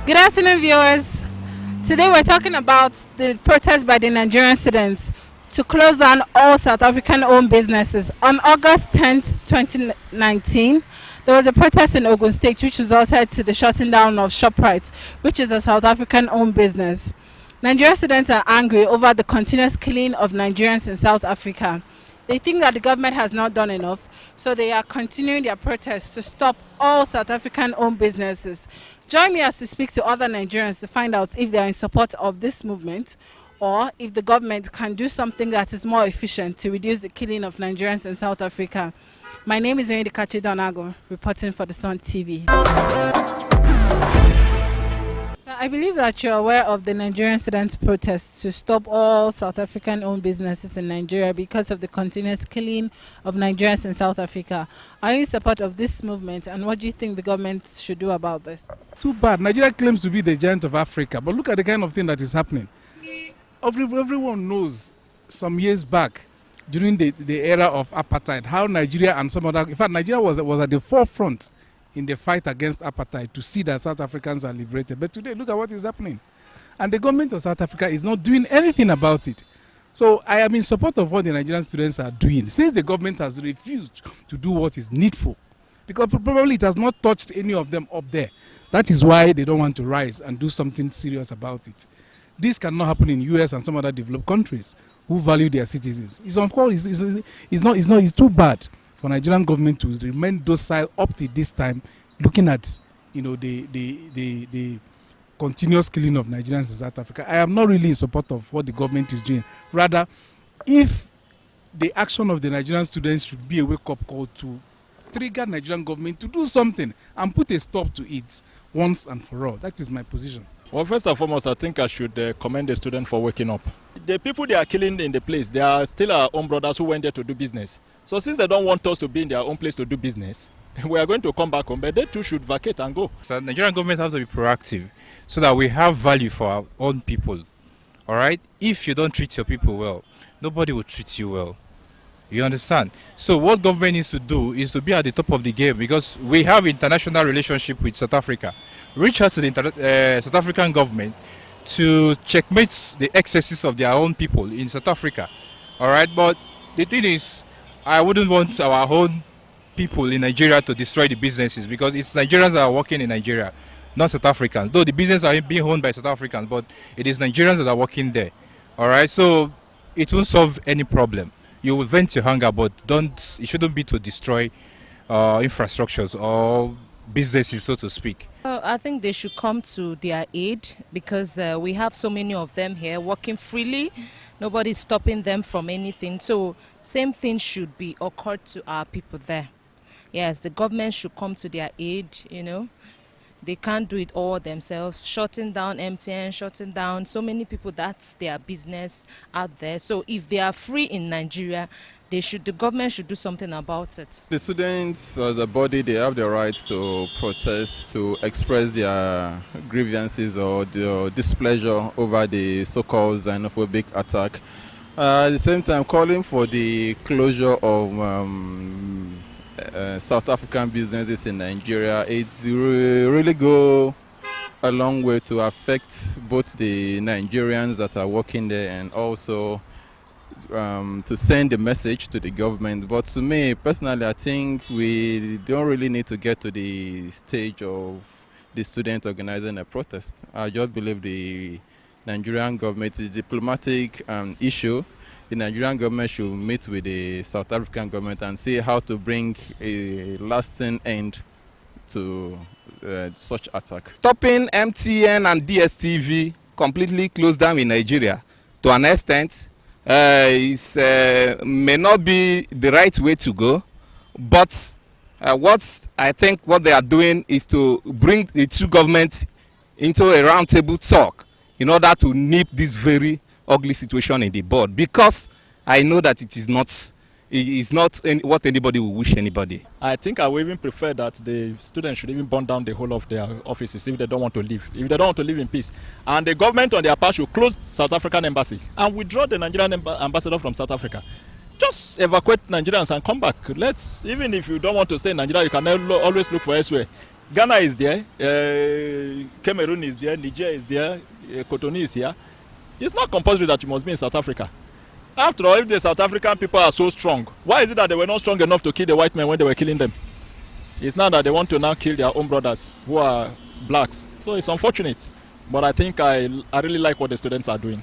Good afternoon, viewers. Today we're talking about the protest by the Nigerian students to close down all South African-owned businesses. On August 10th, 2019, there was a protest in Ogun State which resulted to the shutting down of Shoprite, which is a South African-owned business. Nigerian students are angry over the continuous killing of Nigerians in South Africa. They think that the government has not done enough, so they are continuing their protests to stop all South African-owned businesses. Join me as we speak to other Nigerians to find out if they are in support of this movement or if the government can do something that is more efficient to reduce the killing of Nigerians in South Africa. My name is Kachi Donago, reporting for the Sun TV. So I believe that you're aware of the Nigerian students' protests to stop all South African-owned businesses in Nigeria because of the continuous killing of Nigerians in South Africa. Are you in support of this movement, and what do you think the government should do about this? Too bad. Nigeria claims to be the giant of Africa, but look at the kind of thing that is happening. Everyone knows some years back, during the era of apartheid, how Nigeria and some other, in fact, Nigeria was at the forefront in the fight against apartheid to see that South Africans are liberated. But today, look at what is happening. And the government of South Africa is not doing anything about it. So I am in support of what the Nigerian students are doing, since the government has refused to do what is needful. Because probably it has not touched any of them up there. That is why they don't want to rise and do something serious about it. This cannot happen in US and some other developed countries who value their citizens. It's too bad for Nigerian government to remain docile up to this time, looking at the continuous killing of Nigerians in South Africa. I am not really in support of what the government is doing. Rather, if the action of the Nigerian students should be a wake-up call to trigger Nigerian government to do something and put a stop to it once and for all. That is my position. Well, first and foremost, I think I should commend the student for waking up. The people they are killing in the place, they are still our own brothers who went there to do business. So since they don't want us to be in their own place to do business, we are going to come back home, but they too should vacate and go. So the Nigerian government has to be proactive so that we have value for our own people. All right? If you don't treat your people well, nobody will treat you well. You understand? So what government needs to do is to be at the top of the game, because we have international relationship with South Africa. Reach out to the South African government to checkmate the excesses of their own people in South Africa. All right? But the thing is, I wouldn't want our own people in Nigeria to destroy the businesses, because it's Nigerians that are working in Nigeria, not South Africans. Though the business are being owned by South Africans, but it is Nigerians that are working there. All right? So it won't solve any problem. You will vent your hunger, but it shouldn't be to destroy infrastructures or businesses, so to speak. I think they should come to their aid, because we have so many of them here working freely. Nobody's stopping them from anything. So same thing should be occurred to our people there. Yes, the government should come to their aid, you know. They can't do it all themselves. Shutting down MTN, shutting down so many people, that's their business out there. So if they are free in Nigeria, the government should do something about it. The students as a body, they have the right to protest, to express their grievances or their displeasure over the so-called xenophobic attack. At the same time, calling for the closure of South African businesses in Nigeria, it really go a long way to affect both the Nigerians that are working there and also to send a message to the government. But to me personally, I think we don't really need to get to the stage of the students organizing a protest. I just believe the Nigerian government is a diplomatic issue. The Nigerian government should meet with the South African government and see how to bring a lasting end to such attack. Stopping MTN and DSTV completely closed down in Nigeria to an extent may not be the right way to go, but what they are doing is to bring the two governments into a roundtable talk in order to nip this very ugly situation in the bud, because I know that it is not what anybody will wish anybody. I think I would even prefer that the students should even burn down the whole of their offices if they don't want to leave, if they don't want to live in peace. And the government on their part should close South African embassy and withdraw the Nigerian ambassador from South Africa. Just evacuate Nigerians and come back. Even if you don't want to stay in Nigeria, you can always look for elsewhere. Ghana is there, Cameroon is there, Niger is there, Cotonou is here. It's not compulsory that you must be in South Africa. After all, if the South African people are so strong, why is it that they were not strong enough to kill the white men when they were killing them? It's not that they want to now kill their own brothers who are blacks. So it's unfortunate. But I think I really like what the students are doing.